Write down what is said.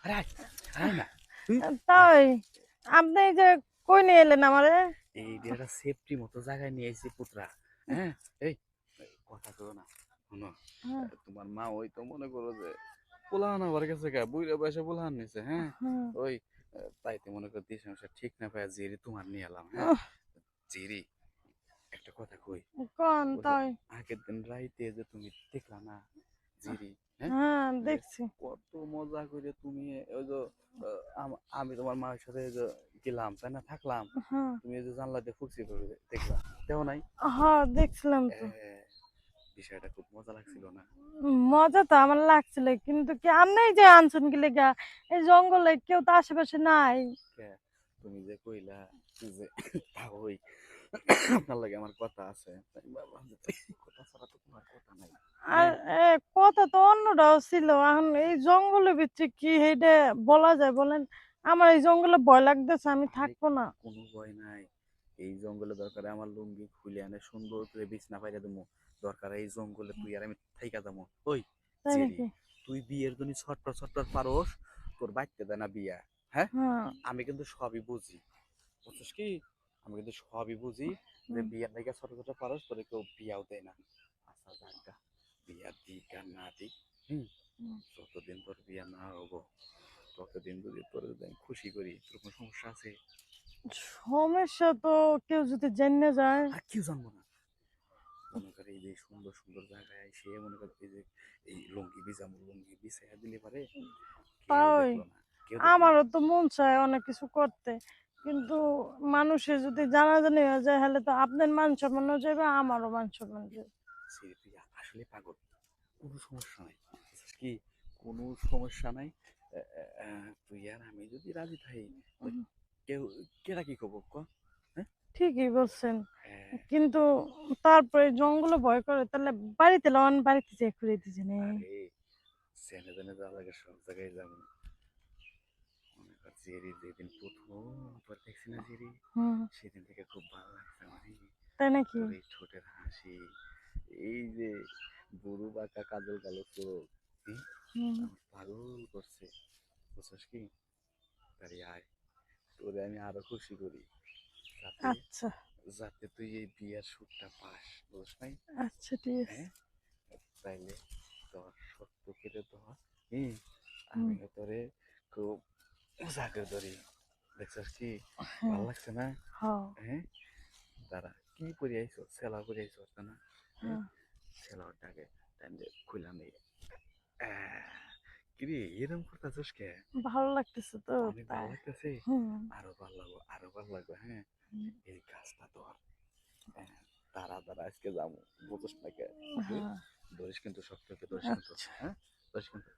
আরে আয়, আয় না তুই আয়। তাই আপনি এই যে কই নিয়ে এলেন আমারে? এই যে একটা সেফটি মতো জায়গায় নিয়ে এসেছি পুত্রা। হ্যাঁ, এই কথা কো না শোনো। হ্যাঁ, তোমার মা ওই তো মনে করো যে পোলাহান আমার কাছে গা বুইরা বয়সে পোলাহান নিছে। হ্যাঁ, হ্যাঁ, ওই তাইতে মনে করো দিশা সংসার ঠিক না পায় জেরি তোমার নিয়ে এলাম। হ্যাঁ, উহ, জেরি একটা কথা কই। কোন ওই যে তাই? আগের দিন রাইতে যে তুমি দেখলা না জিরি, হ্যাঁ, হ্যাঁ যে দেখছি। কত মজা করে তুমি ওই যে আমি তোমার মায়ের সাথে ওই যে গেলাম তাই না থাকলাম, হ্যাঁ, তুমি ওই যে জানলা দিয়ে ফুকছি করে দেখলা দেখো নাই? হ্যাঁ দেখছিলাম এ, তো। বিষয়টা খুব মজা লাগছিল না? মজা তো আমার লাগছিল, কিন্তু কি আপনি যে আনছেন কি লেগা? এই জঙ্গলে কেউ তো আশেপাশে নাই। কে, তুমি যে কইলা যে ওই আপনার লাগে আমার কথা আছে, তাই ভাবলাম যে কথা ছাড়া তো তোমার কথা নাই। আর হ্যাঁ, কথা তো অন্যটাও ছিল। এখন এই জঙ্গলের ভিতরে কি এইটা বলা যায় বলেন? আমার এই জঙ্গলে ভয় লাগতেছে, আমি আরে থাকবো না। কোনো ভয় নাই। এই জঙ্গলে দরকার আমার লুঙ্গি খুলে আনে সুন্দর করে বিছনা পাইরা দেবো। দরকার এই জঙ্গলে তুই আর আমি থাইকা যাবো। ওই তাই জেরি, নাকি? তুই বিয়ের জন্য ছটপট ছটপট পারোস, তোর বাইতে দেয় না বিয়া। হ্যাঁ, হ্যাঁ। আমি কিন্তু সবই বুঝি, বুঝছিস কি? আমি কিন্তু সবই বুঝি যে হুম, বিয়ার লেগে ছোট ছোট পারোস তোরে কেউ বিয়াও দেয় না। আচ্ছা যাক, বিয়া দিক আর না দিক, হুম, হুম। যতদিন তোর বিয়া না হবো ততদিন যদি তোর যদি আমি খুশি করি তোর কোনো সমস্যা আছে? সমস্যা তো কেউ যদি জেনে যায়। আর কেউ জানবো না। মনে করে এই যে সুন্দর সুন্দর জায়গায় সে মনে করে এই যে এই লুঙ্গি ভিজামো লুঙ্গি বিছাইয়া দিলে পারে কেউ তাই দেখলো না, কেউ দেখলো না। আমারও তো মন চায় অনেক কিছু করতে, কিন্তু মানুষের যদি জানাজানি হয়ে যায় তাহলে তো আপনার মান সম্মানও যাবে, আমারও মান সম্মান যাবে। সে তুই আসলে পাগল, কোনো সমস্যা নাই, বুঝছিস কি? কোনো সমস্যা নাই। তুই আর আমি যদি রাজি থাকি তো হুম, কেউ কেটা কি কব ক? হ্যাঁ, ঠিকই বলছেন, হ্যাঁ, কিন্তু তারপরে জঙ্গলে ভয় করে, তাহলে বাড়িতে লন, বাড়িতে যে ঘুরে দিছে নে। আরে জেনে জেনে যাওয়া লাগে সব জায়গায় যাবো। মনে কর জেরি যেদিন প্রথম তোর দেখছি না জেরি, হুম। সেদিন থেকে খুব ভালো লাগছে আমার। তাই নাকি? তোর এই ঠোঁটের হাসি, এই যে বুড়ো বাঁকা কাজল কালো চোখ, হুম। আমার পাগল করছে, বুঝছিস কি? তাই আয়, তোরে আমি আরো খুশি করি, যাতে আচ্ছা, যাতে তুই এই বিয়ার সুখটা পাস, বুঝছ নাই? আচ্ছা ঠিক আছে। হ্যাঁ, তাইলে তোর সত্য কেটে ধর, হম, হুম। আমিও তোরে খুব মজা করে ধরি, দেখছিস কি? ভাল হ্যাঁ। লাগছে না? হ্যাঁ। হ্যাঁ, তারা কি পরে আইসো, সেলা পরে আইসো না? হ্যাঁ, হ্যাঁ। সেলাটাকে টাইম দিয়ে খুললাম এই কিরে এরকম করতেছিস কে? ভালো লাগতেছে তো অনেক ভালো তাই। লাগতেছে। হুম। আরো ভালো লাগবো, আরো ভালো লাগবে। হ্যাঁ, হুম, এই কাজটা ধর। হ্যাঁ, তারা তারা আজকে যাবো, বুঝছ না কে? হ্যাঁ। ধরিস কিন্তু শক্ত করে ধরিস কিন্তু, আচ্ছা। হ্যাঁ, ধরিস কিন্তু।